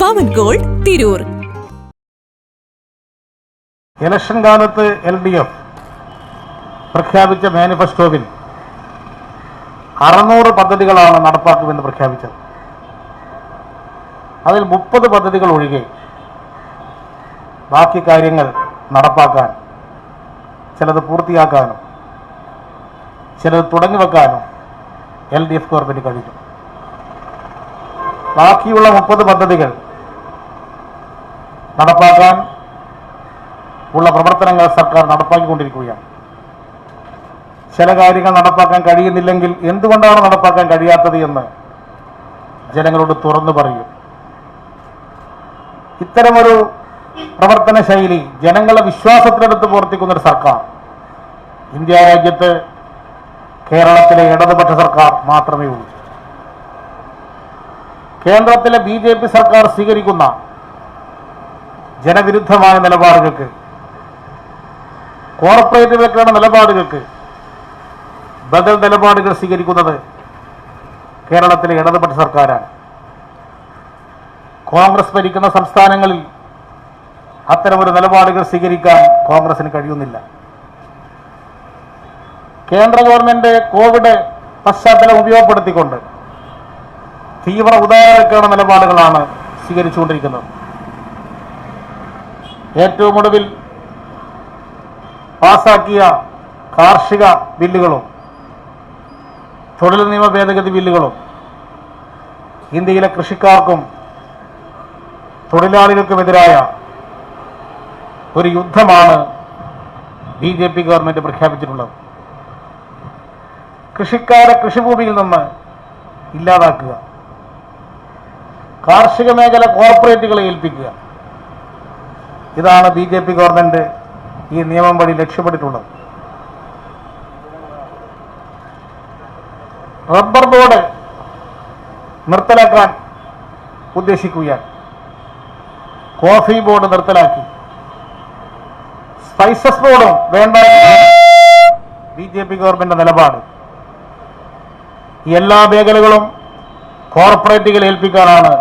പവൻ gold Tirur. Election കാലത്ത് LDF പ്രഖ്യാപിച്ച മാനിഫെസ്റ്റോവിൽ 600 പദ്ധതികളാണ് നടപ്പാക്കുമെന്ന് പ്രഖ്യാപിച്ചത്. അതിൽ 30 പദ്ധതികൾ ഒഴികെ ബാക്കി കാര്യങ്ങൾ നടപ്പാക്കാൻ, ചിലത് പൂർത്തിയാക്കാനും ചിലത് തുടങ്ങിവെക്കാനും LDF ഗവൺമെൻറ് കഴിഞ്ഞു. ബാക്കിയുള്ള 30 പദ്ധതികൾ നടപ്പാക്കാൻ ഉള്ള പ്രവർത്തനങ്ങൾ സർക്കാർ നടപ്പാക്കിക്കൊണ്ടിരിക്കുകയാണ്. ചില കാര്യങ്ങൾ നടപ്പാക്കാൻ കഴിയുന്നില്ലെങ്കിൽ എന്തുകൊണ്ടാണ് നടപ്പാക്കാൻ കഴിയാത്തത് എന്ന് ജനങ്ങളോട് തുറന്നു പറയും. ഇത്തരമൊരു പ്രവർത്തന ശൈലി ജനങ്ങളെ വിശ്വാസത്തിലെടുത്ത് പ്രവർത്തിക്കുന്നൊരു സർക്കാർ ഇന്ത്യ രാജ്യത്ത് കേരളത്തിലെ ഇടതുപക്ഷ സർക്കാർ മാത്രമേ ഉള്ളൂ. കേന്ദ്രത്തിലെ BJP സർക്കാർ സ്വീകരിക്കുന്ന ജനവിരുദ്ധമായ നിലപാടുകൾക്ക്, കോർപ്പറേറ്റുകൾക്കുള്ള നിലപാടുകൾക്ക് ബദൽ നിലപാടുകൾ സ്വീകരിക്കുന്നത് കേരളത്തിലെ ഇടതുപക്ഷ സർക്കാരാണ്. കോൺഗ്രസ് ഭരിക്കുന്ന സംസ്ഥാനങ്ങളിൽ അത്തരമൊരു നിലപാടുകൾ സ്വീകരിക്കാൻ കോൺഗ്രസിന് കഴിയുന്നില്ല. കേന്ദ്ര ഗവൺമെന്റ് കോവിഡ് പശ്ചാത്തലം ഉപയോഗപ്പെടുത്തിക്കൊണ്ട് തീവ്ര ഉദാരവൽക്കരണ നിലപാടുകളാണ് സ്വീകരിച്ചുകൊണ്ടിരിക്കുന്നത്. ഏറ്റവും ഒടുവിൽ പാസാക്കിയ കാർഷിക ബില്ലുകളും തൊഴിൽ നിയമ ഭേദഗതി ബില്ലുകളും ഇന്ത്യയിലെ കൃഷിക്കാർക്കും തൊഴിലാളികൾക്കുമെതിരായ ഒരു യുദ്ധമാണ് BJP ഗവൺമെന്റ് പ്രഖ്യാപിച്ചിട്ടുള്ളത്. കൃഷിക്കാരെ കൃഷിഭൂമിയിൽ നിന്ന് ഇല്ലാതാക്കുക, കാർഷിക മേഖല കോർപ്പറേറ്റുകളെ ഏൽപ്പിക്കുക, ഇതാണ് BJP ഗവൺമെന്റ് ഈ നിയമം വഴി ലക്ഷ്യമിട്ടിട്ടുള്ളത്. റബ്ബർ ബോർഡ് നിർത്തലാക്കാൻ ഉദ്ദേശിക്കുകയാണ്. കോഫി ബോർഡ് നിർത്തലാക്കി. സ്പൈസസ് ബോർഡും വേണ്ട BJP ഗവൺമെന്റ് നിലപാട്. എല്ലാ മേഖലകളും കോർപ്പറേറ്റുകൾ ഏൽപ്പിക്കാനാണ്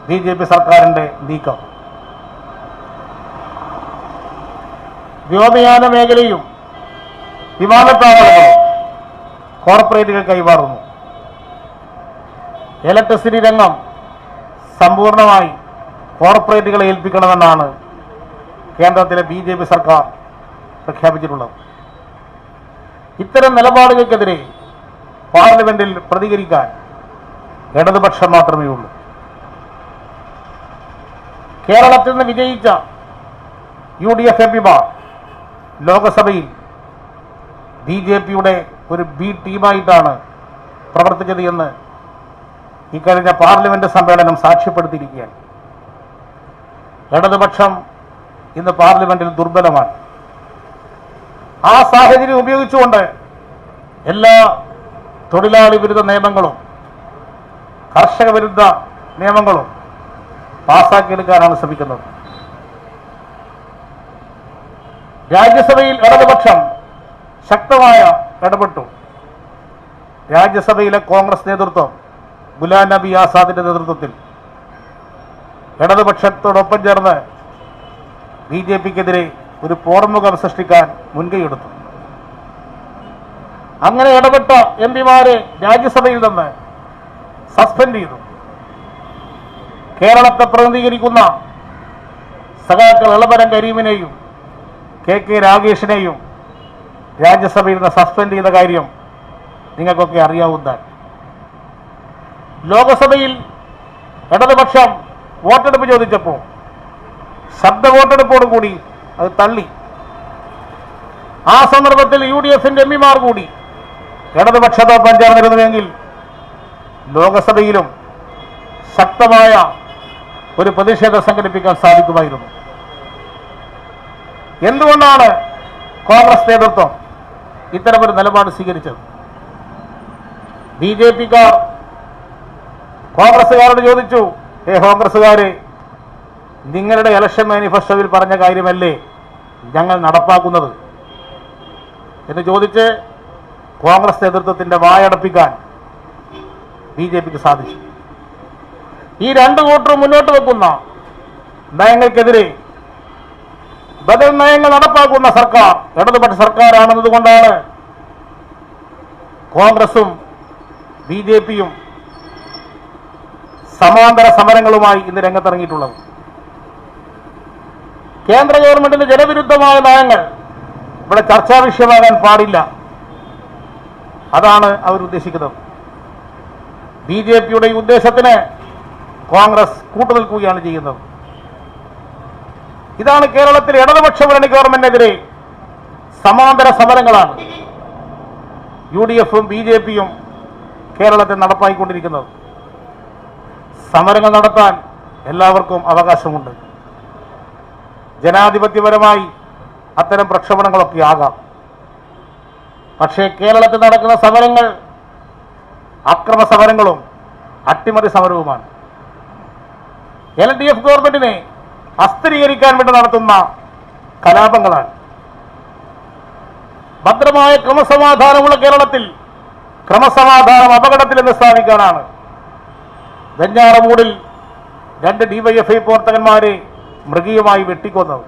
BJP സർക്കാരിന്റെ നീക്കം. വ്യോമയാന മേഖലയും വിമാനത്താവളങ്ങളും കോർപ്പറേറ്റുകൾ കൈമാറുന്നു. ഇലക്ട്രിസിറ്റി രംഗം സമ്പൂർണമായി കോർപ്പറേറ്റുകളെ ഏൽപ്പിക്കണമെന്നാണ് കേന്ദ്രത്തിലെ BJP സർക്കാർ പ്രഖ്യാപിച്ചിട്ടുള്ളത്. ഇത്തരം നിലപാടുകൾക്കെതിരെ പാർലമെന്റിൽ പ്രതികരിക്കാൻ ഇടതുപക്ഷം മാത്രമേ ഉള്ളൂ. കേരളത്തിൽ നിന്ന് വിജയിച്ച UDF MPമാർ ലോകസഭയിൽ BJPയുടെ ഒരു B ടീമായിട്ടാണ് പ്രവർത്തിച്ചത് എന്ന് ഇക്കഴിഞ്ഞ പാർലമെന്റ് സമ്മേളനം സാക്ഷ്യപ്പെടുത്തിയിരിക്കുകയാണ്. ഇടതുപക്ഷം ഇന്ന് പാർലമെന്റിൽ ദുർബലമാണ്. ആ സാഹചര്യം ഉപയോഗിച്ചുകൊണ്ട് എല്ലാ തൊഴിലാളി വിരുദ്ധ നിയമങ്ങളും കർഷക വിരുദ്ധ നിയമങ്ങളും പാസാക്കിയെടുക്കാനാണ് ശ്രമിക്കുന്നത്. രാജ്യസഭയിൽ ഇടതുപക്ഷം ശക്തമായ ഇടപെട്ടു. രാജ്യസഭയിലെ കോൺഗ്രസ് നേതൃത്വം ഗുലാം നബി ആസാദിന്റെ നേതൃത്വത്തിൽ ഇടതുപക്ഷത്തോടൊപ്പം ചേർന്ന് BJPക്കെതിരെ ഒരു പോർമുഖം സൃഷ്ടിക്കാൻ മുൻകൈയെടുത്തു. അങ്ങനെ ഇടപെട്ട MPമാരെ രാജ്യസഭയിൽ നിന്ന് സസ്പെൻഡ് ചെയ്തു. കേരളത്തെ പ്രതിനിധീകരിക്കുന്ന സഖാക്കൾ എളമരം കരീമിനെയും KK രാഗേഷിനെയും രാജ്യസഭയിൽ നിന്ന് സസ്പെൻഡ് ചെയ്ത കാര്യം നിങ്ങൾക്കൊക്കെ അറിയാവുന്നതാണ്. ലോകസഭയിൽ ഇടതുപക്ഷം വോട്ടെടുപ്പ് ചോദിച്ചപ്പോൾ ശബ്ദ വോട്ടെടുപ്പോടുകൂടി അത് തള്ളി. ആ സന്ദർഭത്തിൽ UDFന്റെ MPമാർ കൂടി ഇടതുപക്ഷത്തോടൊപ്പം ചേർന്നിരുന്നുവെങ്കിൽ ലോകസഭയിലും ശക്തമായ ഒരു പ്രതിഷേധം സംഘടിപ്പിക്കാൻ സാധിക്കുമായിരുന്നു. എന്തുകൊണ്ടാണ് കോൺഗ്രസ് നേതൃത്വം ഇത്തരമൊരു നിലപാട് സ്വീകരിച്ചത്? BJPക്കാർ കോൺഗ്രസ്സുകാരോട് ചോദിച്ചു, കോൺഗ്രസ്സുകാരെ, നിങ്ങളുടെ ഇലക്ഷൻ മാനിഫെസ്റ്റോയിൽ പറഞ്ഞ കാര്യമല്ലേ ഞങ്ങൾ നടപ്പാക്കുന്നത് എന്ന് ചോദിച്ച് കോൺഗ്രസ് നേതൃത്വത്തിന്റെ വായടപ്പിക്കാൻ BJPക്ക് സാധിച്ചു. ഈ രണ്ടു കൂട്ടരും മുന്നോട്ട് വെക്കുന്ന നയങ്ങൾക്കെതിരെ ബദൽ നയങ്ങൾ നടപ്പാക്കുന്ന സർക്കാർ ഇടതുപക്ഷ സർക്കാരാണെന്നതുകൊണ്ടാണ് കോൺഗ്രസും BJPയും സമാന്തര സമരങ്ങളുമായി ഇന്ന് രംഗത്തിറങ്ങിയിട്ടുള്ളത്. കേന്ദ്ര ഗവൺമെന്റിന്റെ ജനവിരുദ്ധമായ നയങ്ങൾ ഇവിടെ ചർച്ചാ വിഷയമാകാൻ പാടില്ല. അതാണ് അവരുദ്ദേശിക്കുന്നത്. BJPയുടെ ഈ ഉദ്ദേശത്തിന് കോൺഗ്രസ് കൂട്ടുനിൽക്കുകയാണ് ചെയ്യുന്നത്. ഇതാണ് കേരളത്തിലെ ഇടതുപക്ഷ ഭരണ ഗവൺമെന്റിനെതിരെ സമാന്തര സമരങ്ങളാണ് UDFും BJPയും കേരളത്തിൽ നടപ്പാക്കിക്കൊണ്ടിരിക്കുന്നത്. സമരങ്ങൾ നടത്താൻ എല്ലാവർക്കും അവകാശമുണ്ട്. ജനാധിപത്യപരമായി അത്തരം പ്രക്ഷോഭങ്ങളൊക്കെ ആകാം. പക്ഷേ കേരളത്തിൽ നടക്കുന്ന സമരങ്ങൾ അക്രമ സമരങ്ങളും അട്ടിമറി സമരവുമാണ്. LDF ഗവൺമെന്റിനെ അസ്ഥിരീകരിക്കാൻ വേണ്ടി നടത്തുന്ന കലാപങ്ങളാണ്. ഭദ്രമായ ക്രമസമാധാനമുള്ള കേരളത്തിൽ ക്രമസമാധാനം അപകടത്തിലെന്ന് സ്ഥാപിക്കാനാണ് വെഞ്ഞാറമൂടിൽ 2 DYFI പ്രവർത്തകന്മാരെ മൃഗീയമായി വെട്ടിക്കൊന്നത്.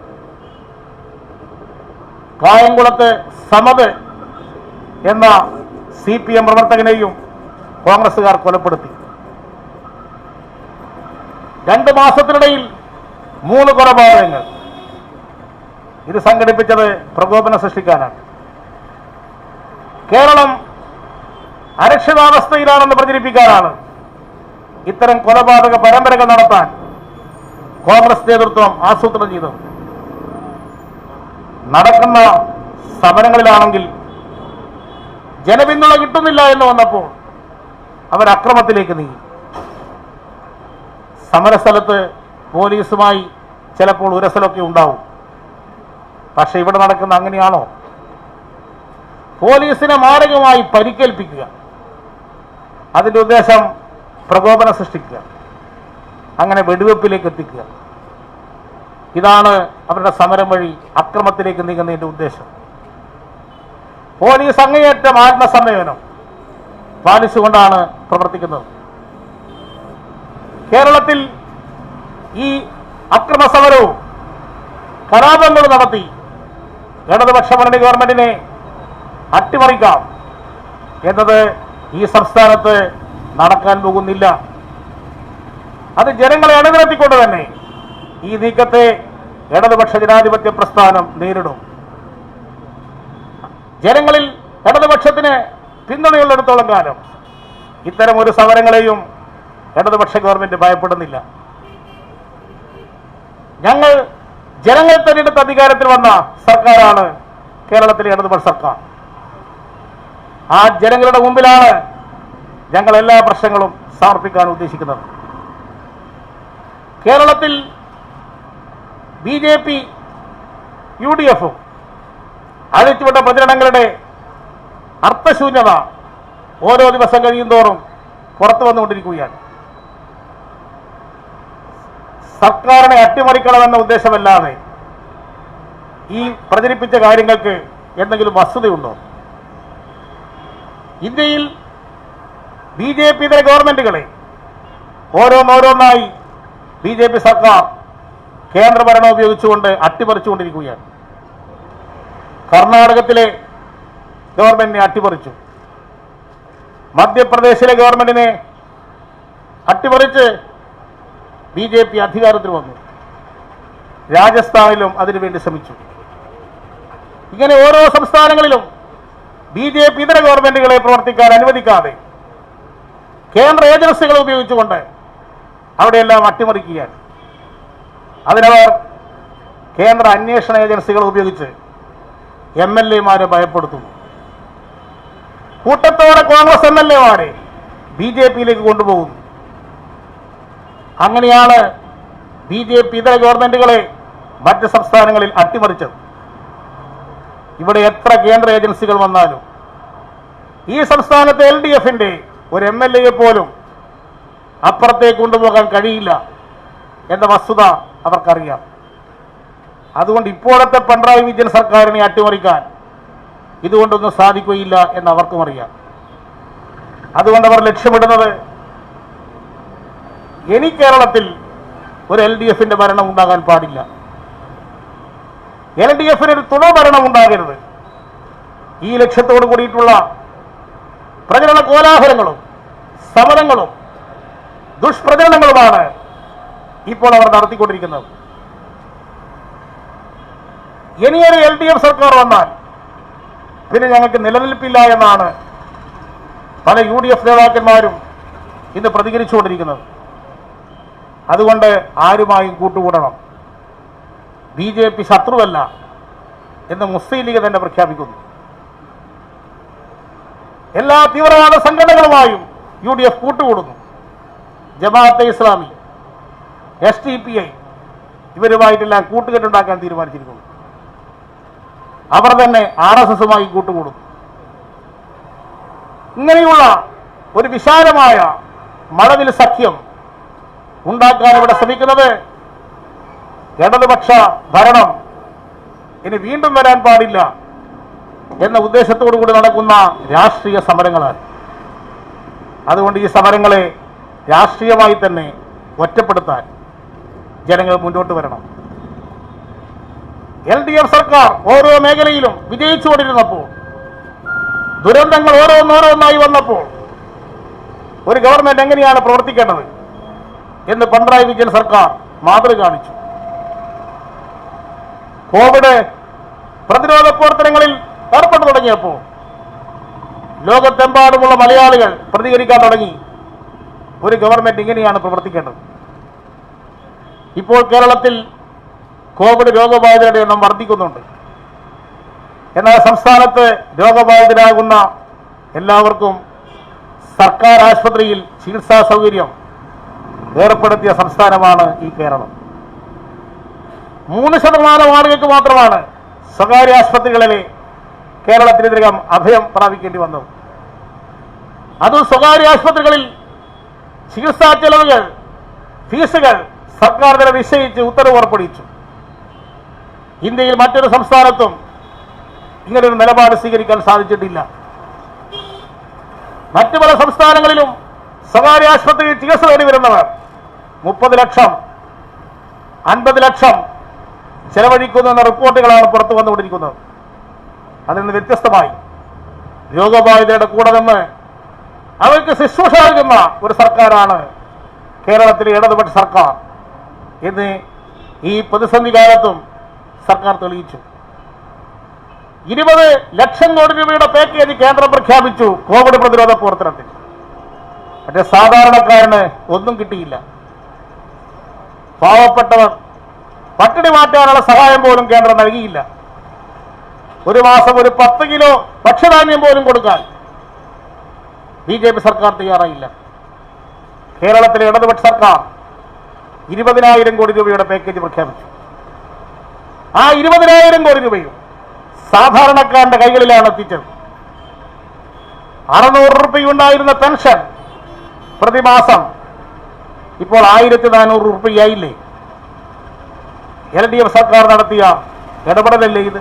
കായംകുളത്ത് സമദ് എന്ന CPM പ്രവർത്തകനെയും കോൺഗ്രസുകാർ കൊലപ്പെടുത്തി. 2 മാസത്തിനിടയിൽ 3 കൊലപാതകങ്ങൾ. ഇത് സംഘടിപ്പിച്ചത് പ്രകോപനം സൃഷ്ടിക്കാനാണ്. കേരളം അരക്ഷിതാവസ്ഥയിലാണെന്ന് പ്രചരിപ്പിക്കാനാണ് ഇത്തരം കൊലപാതക പരമ്പരകൾ നടത്താൻ കോൺഗ്രസ് നേതൃത്വം ആസൂത്രണം ചെയ്തത്. നടക്കുന്ന സമരങ്ങളിലാണെങ്കിൽ ജനപിന്തുണ കിട്ടുന്നില്ല എന്ന് വന്നപ്പോൾ അവർ അക്രമത്തിലേക്ക് നീങ്ങി. സമരസ്ഥലത്ത് പോലീസുമായി ചിലപ്പോൾ ഉരസലൊക്കെ ഉണ്ടാവും. പക്ഷെ ഇവിടെ നടക്കുന്ന അങ്ങനെയാണോ? പോലീസിനെ മാരകമായി പരിക്കേൽപ്പിക്കുക, അതിൻ്റെ ഉദ്ദേശം പ്രകോപനം സൃഷ്ടിക്കുക, അങ്ങനെ വെടിവെപ്പിലേക്ക് എത്തിക്കുക. ഇതാണ് അവരുടെ സമരം വഴി അക്രമത്തിലേക്ക് നീങ്ങുന്നതിൻ്റെ ഉദ്ദേശം. പോലീസ് അങ്ങേയറ്റം ആത്മസംയമനം പാലിച്ചുകൊണ്ടാണ് പ്രവർത്തിക്കുന്നത്. കേരളത്തിൽ ഈ അക്രമ സമരവും കലാപങ്ങളും നടത്തി ഇടതുപക്ഷ ഭരണ ഗവൺമെന്റിനെ അട്ടിമറിക്കാം എന്നത് ഈ സംസ്ഥാനത്ത് നടക്കാൻ പോകുന്നില്ല. അത് ജനങ്ങളെ അണിനിരത്തിക്കൊണ്ട് തന്നെ ഈ നീക്കത്തെ ഇടതുപക്ഷ ജനാധിപത്യ പ്രസ്ഥാനം നേരിടും. ജനങ്ങളിൽ ഇടതുപക്ഷത്തിന് പിന്തുണയുള്ളിടത്തോളം കാലം ഇത്തരം ഒരു സമരങ്ങളെയും ഇടതുപക്ഷ ഗവൺമെന്റ് ഭയപ്പെടുന്നില്ല. ഞങ്ങൾ ജനങ്ങൾ തെരഞ്ഞെടുത്ത അധികാരത്തിൽ വന്ന സർക്കാരാണ് കേരളത്തിലെ ഇടതുപക്ഷ സർക്കാർ. ആ ജനങ്ങളുടെ മുമ്പിലാണ് ഞങ്ങൾ എല്ലാ പ്രശ്നങ്ങളും സമർപ്പിക്കാൻ ഉദ്ദേശിക്കുന്നത്. കേരളത്തിൽ BJP UDFും അഴിച്ചുവിട്ട പ്രചരണങ്ങളുടെ അർത്ഥശൂന്യത ഓരോ ദിവസം കഴിയുന്തോറും പുറത്തു വന്നുകൊണ്ടിരിക്കുകയാണ്. സർക്കാരിനെ അട്ടിമറിക്കണമെന്ന ഉദ്ദേശമല്ലാതെ ഈ പ്രചരിപ്പിച്ച കാര്യങ്ങൾക്ക് എന്തെങ്കിലും വസ്തുതയുണ്ടോ? ഇന്ത്യയിൽ BJP ഇതര ഗവൺമെന്റുകളെ ഓരോന്നോരോന്നായി BJP സർക്കാർ കേന്ദ്രഭരണം ഉപയോഗിച്ചുകൊണ്ട് അട്ടിമറിച്ചുകൊണ്ടിരിക്കുകയാണ്. കർണാടകത്തിലെ ഗവൺമെന്റിനെ അട്ടിമറിച്ചു, മധ്യപ്രദേശിലെ ഗവൺമെന്റിനെ അട്ടിമറിച്ച് BJP അധികാരത്തിൽ വന്നു. രാജസ്ഥാനിലും അതിനുവേണ്ടി ശ്രമിച്ചു. ഇങ്ങനെ ഓരോ സംസ്ഥാനങ്ങളിലും BJP ഇതര ഗവൺമെന്റുകളെ പ്രവർത്തിക്കാൻ അനുവദിക്കാതെ കേന്ദ്ര ഏജൻസികളെ ഉപയോഗിച്ചുകൊണ്ട് അവിടെയെല്ലാം അട്ടിമറിക്കുകയാണ്. അതിനവർ കേന്ദ്ര അന്വേഷണ ഏജൻസികൾ ഉപയോഗിച്ച് MLAമാരെ ഭയപ്പെടുത്തുന്നു. കൂട്ടത്തോടെ കോൺഗ്രസ് MLAമാരെ BJPയിലേക്ക് കൊണ്ടുപോകുന്നു. അങ്ങനെയാണ് BJP ഇതര ഗവൺമെന്റുകളെ മറ്റ് സംസ്ഥാനങ്ങളിൽ അട്ടിമറിച്ചത്. ഇവിടെ എത്ര കേന്ദ്ര ഏജൻസികൾ വന്നാലും ഈ സംസ്ഥാനത്തെ LDFന്റെ ഒരു MLAയെ പോലും അപ്പുറത്തേക്ക് കൊണ്ടുപോകാൻ കഴിയില്ല എന്ന വസ്തുത അവർക്കറിയാം. അതുകൊണ്ട് ഇപ്പോഴത്തെ പിണറായി വിജയൻ സർക്കാരിനെ അട്ടിമറിക്കാൻ ഇതുകൊണ്ടൊന്നും സാധിക്കുകയില്ല എന്ന് അവർക്കും അറിയാം. അതുകൊണ്ട് അവർ ലക്ഷ്യമിടുന്നത് ഇനി കേരളത്തിൽ ഒരു LDF ഭരണം ഉണ്ടാകാൻ പാടില്ല. LDF ഒരു തുടർ ഭരണം ഉണ്ടാകരുത്. ഈ ലക്ഷ്യത്തോടു കൂടിയിട്ടുള്ള പ്രചരണ കോലാഹലങ്ങളും സമരങ്ങളും ദുഷ്പ്രചരണങ്ങളുമാണ് ഇപ്പോൾ അവർ നടത്തിക്കൊണ്ടിരിക്കുന്നത്. ഇനിയൊരു LDF സർക്കാർ വന്നാൽ പിന്നെ ഞങ്ങൾക്ക് നിലനിൽപ്പില്ല എന്നാണ് പല UDF നേതാക്കന്മാരും ഇന്ന് പ്രതികരിച്ചുകൊണ്ടിരിക്കുന്നത്. അതുകൊണ്ട് ആരുമായും കൂട്ടുകൂടണം. BJP ശത്രുവല്ല എന്ന് മുസ്ലിം ലീഗ് തന്നെ പ്രഖ്യാപിക്കുന്നു. എല്ലാ തീവ്രവാദ സംഘടനകളുമായും UDF കൂട്ടുകൂടുന്നു. ജമാഅത്തെ ഇസ്ലാമി, SDPI ഇവരുമായിട്ടെല്ലാം കൂട്ടുകെട്ടുണ്ടാക്കാൻ തീരുമാനിച്ചിരിക്കുന്നു. അവർ തന്നെ RSSുമായി കൂട്ടുകൂടുന്നു. ഇങ്ങനെയുള്ള ഒരു വിശാലമായ മഴവിൽ സഖ്യം ഉണ്ടാക്കാൻ ഇവിടെ ശ്രമിക്കുന്നത് ഇടതുപക്ഷ ഭരണം ഇനി വീണ്ടും വരാൻ പാടില്ല എന്ന ഉദ്ദേശത്തോടു കൂടി നടക്കുന്ന രാഷ്ട്രീയ സമരങ്ങളാണ്. അതുകൊണ്ട് ഈ സമരങ്ങളെ രാഷ്ട്രീയമായി തന്നെ ഒറ്റപ്പെടുത്താൻ ജനങ്ങൾ മുന്നോട്ട് വരണം. LDF സർക്കാർ ഓരോ മേഖലയിലും വിജയിച്ചുകൊണ്ടിരുന്നപ്പോൾ, ദുരന്തങ്ങൾ ഓരോന്നോരോന്നായി വന്നപ്പോൾ ഒരു ഗവൺമെന്റ് എങ്ങനെയാണ് പ്രവർത്തിക്കേണ്ടത് എന്ന് പിണറായി വിജയൻ സർക്കാർ മാതൃക കാണിച്ചു. കോവിഡ് പ്രതിരോധ പ്രവർത്തനങ്ങളിൽ ഏർപ്പെട്ടു തുടങ്ങിയപ്പോൾ ലോകത്തെമ്പാടുമുള്ള മലയാളികൾ പ്രതികരിക്കാൻ തുടങ്ങി. ഒരു ഗവൺമെന്റ് ഇങ്ങനെയാണ് പ്രവർത്തിക്കേണ്ടത്. ഇപ്പോൾ കേരളത്തിൽ കോവിഡ് രോഗബാധിതരുടെ എണ്ണം വർദ്ധിക്കുന്നുണ്ട്. എന്നാൽ സംസ്ഥാനത്ത് രോഗബാധിതരാകുന്ന എല്ലാവർക്കും സർക്കാർ ആശുപത്രിയിൽ ചികിത്സാ സൗകര്യം ഏർപ്പെടുത്തിയ സംസ്ഥാനമാണ് ഈ കേരളം. 3% ആളുകൾക്ക് മാത്രമാണ് സ്വകാര്യ ആശുപത്രികളിലെ കേരളത്തിനെതിരകം അഭയം പ്രാപിക്കേണ്ടി വന്നത്. അതും സ്വകാര്യ ആശുപത്രികളിൽ ചികിത്സാ ചെലവുകൾ, ഫീസുകൾ സർക്കാർ തന്നെ നിശ്ചയിച്ച് ഉത്തരവ് പുറപ്പെടുവിച്ചു. ഇന്ത്യയിൽ മറ്റൊരു സംസ്ഥാനത്തും ഇങ്ങനൊരു നിലപാട് സ്വീകരിക്കാൻ സാധിച്ചിട്ടില്ല. മറ്റു പല സംസ്ഥാനങ്ങളിലും സ്വകാര്യ ആശുപത്രിയിൽ ചികിത്സ തേടി വരുന്നവർ 30 ലക്ഷം 50 ലക്ഷം ചെലവഴിക്കുന്നു എന്ന റിപ്പോർട്ടുകളാണ് പുറത്തു വന്നുകൊണ്ടിരിക്കുന്നത്. അതിൽ നിന്ന് വ്യത്യസ്തമായി രോഗബാധിതരുടെ കൂടെ നിന്ന് അവർക്ക് ശുശ്രൂഷ നൽകുന്ന ഒരു സർക്കാരാണ് കേരളത്തിലെ ഇടതുപക്ഷ സർക്കാർ എന്ന് ഈ പ്രതിസന്ധി കാലത്തും സർക്കാർ തെളിയിച്ചു. 20 ലക്ഷം കോടി രൂപയുടെ പാക്കേജ് കേന്ദ്രം പ്രഖ്യാപിച്ചു കോവിഡ് പ്രതിരോധ പ്രവർത്തനത്തിൽ. പക്ഷേ സാധാരണക്കാരന് ഒന്നും കിട്ടിയില്ല. പാവപ്പെട്ടവർ പട്ടിണി മാറ്റാനുള്ള സഹായം പോലും കേന്ദ്രം നൽകിയില്ല. ഒരു മാസം ഒരു 10 കിലോ ഭക്ഷ്യധാന്യം പോലും കൊടുക്കാൻ BJP സർക്കാർ തയ്യാറായില്ല. കേരളത്തിലെ ഇടതുപക്ഷ സർക്കാർ 20,000 കോടി രൂപയുടെ പാക്കേജ് പ്രഖ്യാപിച്ചു. ആ 20,000 കോടി രൂപയും സാധാരണക്കാരന്റെ കൈകളിലാണ് എത്തിച്ചത്. 600 രൂപയുണ്ടായിരുന്ന പെൻഷൻ പ്രതിമാസം ഇപ്പോൾ 1,400 രൂപയായില്ലേ? LDF സർക്കാർ നടത്തിയ ഇടപെടലല്ലേ ഇത്?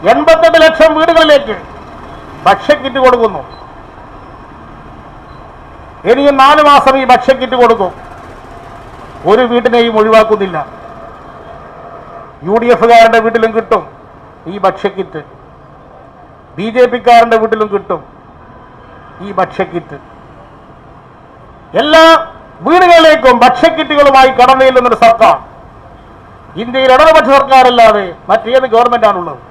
88 ലക്ഷം വീടുകളിലേക്ക് ഭക്ഷ്യക്കിറ്റ് കൊടുക്കുന്നു. ഇനിയും 4 മാസം ഈ ഭക്ഷ്യക്കിറ്റ് കൊടുക്കും. ഒരു വീട്ടിനെയും ഒഴിവാക്കുന്നില്ല. UDFകാരന്റെ വീട്ടിലും കിട്ടും ഈ ഭക്ഷ്യക്കിറ്റ്, BJPക്കാരന്റെ വീട്ടിലും കിട്ടും ഈ ഭക്ഷ്യക്കിറ്റ്. എല്ലാ വീടുകളിലേക്കും ഭക്ഷ്യക്കിറ്റുകളുമായി കടന്നു ചെല്ലുന്നൊരു സർക്കാർ ഇന്ത്യയിൽ ഇടതുപക്ഷ സർക്കാരല്ലാതെ മറ്റേത് ഗവൺമെന്റാണുള്ളത്?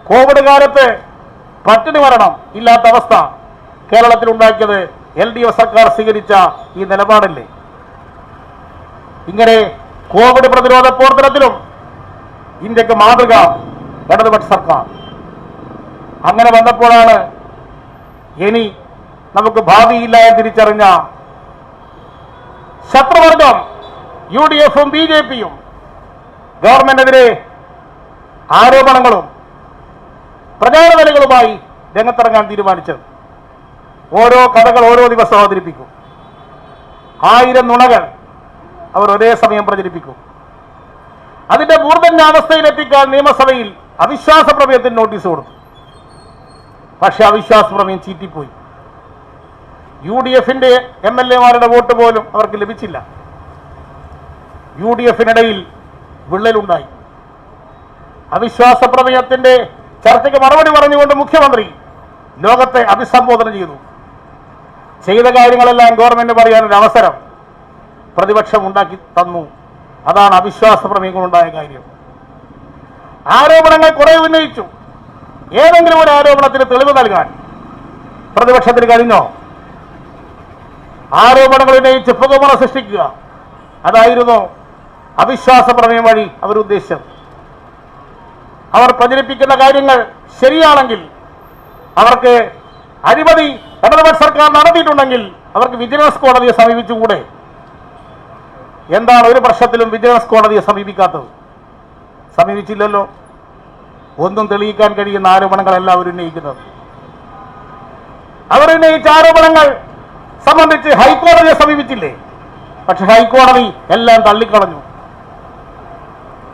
കോവിഡ് കാലത്ത് പട്ടിണി മരണം ഇല്ലാത്ത അവസ്ഥ കേരളത്തിൽ ഉണ്ടാക്കിയത് LDF സർക്കാർ സ്വീകരിച്ച ഈ നിലപാടല്ലേ? ഇങ്ങനെ കോവിഡ് പ്രതിരോധ പ്രവർത്തനത്തിലും ഇന്ത്യക്ക് മാതൃക ഇടതുപക്ഷ സർക്കാർ. അങ്ങനെ വന്നപ്പോഴാണ് ഇനി നമുക്ക് ഭാവിയില്ല എന്ന് തിരിച്ചറിഞ്ഞ ശത്രുവർഗം UDFും BJPയും ഗവൺമെന്റിനെതിരെ ആരോപണങ്ങളും പ്രചാരണങ്ങളുമായി രംഗത്തിറങ്ങാൻ തീരുമാനിച്ചത്. ഓരോ കഥകൾ ഓരോ ദിവസം അവതരിപ്പിക്കും. 1000 നുണകൾ അവർ ഒരേ സമയം പ്രചരിപ്പിക്കും. അതിന്റെ മൂർധന്യാവസ്ഥയിലെത്തിക്കാൻ നിയമസഭയിൽ അവിശ്വാസ പ്രമേയത്തിന് നോട്ടീസ് കൊടുത്തു. പക്ഷെ അവിശ്വാസ പ്രമേയം ചീറ്റിപ്പോയി. UDFന്റെ MLA-മാരുടെ വോട്ട് പോലും അവർക്ക് ലഭിച്ചില്ല. UDF-നിടയിൽ വിള്ളലുണ്ടായി. അവിശ്വാസ പ്രമേയത്തിന്റെ ചർച്ചയ്ക്ക് മറുപടി പറഞ്ഞുകൊണ്ട് മുഖ്യമന്ത്രി ലോകത്തെ അഭിസംബോധന ചെയ്തു. ചെയ്ത കാര്യങ്ങളെല്ലാം ഗവൺമെന്റ് പറയാനൊരു അവസരം പ്രതിപക്ഷം ഉണ്ടാക്കി തന്നു. അതാണ് അവിശ്വാസ പ്രമേയങ്ങളുണ്ടായ കാര്യം. ആരോപണങ്ങൾ കുറെ ഉന്നയിച്ചു. ഏതെങ്കിലും ഒരു ആരോപണത്തിന് തെളിവ് നൽകാൻ പ്രതിപക്ഷത്തിന് കഴിഞ്ഞോ? ആരോപണങ്ങൾ ഉന്നയിച്ച് പുകമറ സൃഷ്ടിക്കുക, അതായിരുന്നു അവിശ്വാസ പ്രമേയം വഴി അവരുദ്ദേശിച്ചത്. അവർ പ്രചരിപ്പിക്കുന്ന കാര്യങ്ങൾ ശരിയാണെങ്കിൽ, അവർക്ക് അഴിമതി ഇടതുപക്ഷ സർക്കാർ നടത്തിയിട്ടുണ്ടെങ്കിൽ അവർക്ക് വിജിലൻസ് കോടതിയെ സമീപിച്ചുകൂടെ? എന്താണ് ഒരു പ്രശ്നത്തിലും വിജിലൻസ് കോടതിയെ സമീപിക്കാത്തത്? സമീപിച്ചില്ലല്ലോ. ഒന്നും തെളിയിക്കാൻ കഴിയുന്ന ആരോപണങ്ങളല്ല അവർ ഉന്നയിക്കുന്നത്. അവർ ഉന്നയിച്ച ആരോപണങ്ങൾ സംബന്ധിച്ച് ഹൈക്കോടതിയെ സമീപിച്ചില്ലേ? പക്ഷെ ഹൈക്കോടതി എല്ലാം തള്ളിക്കളഞ്ഞു.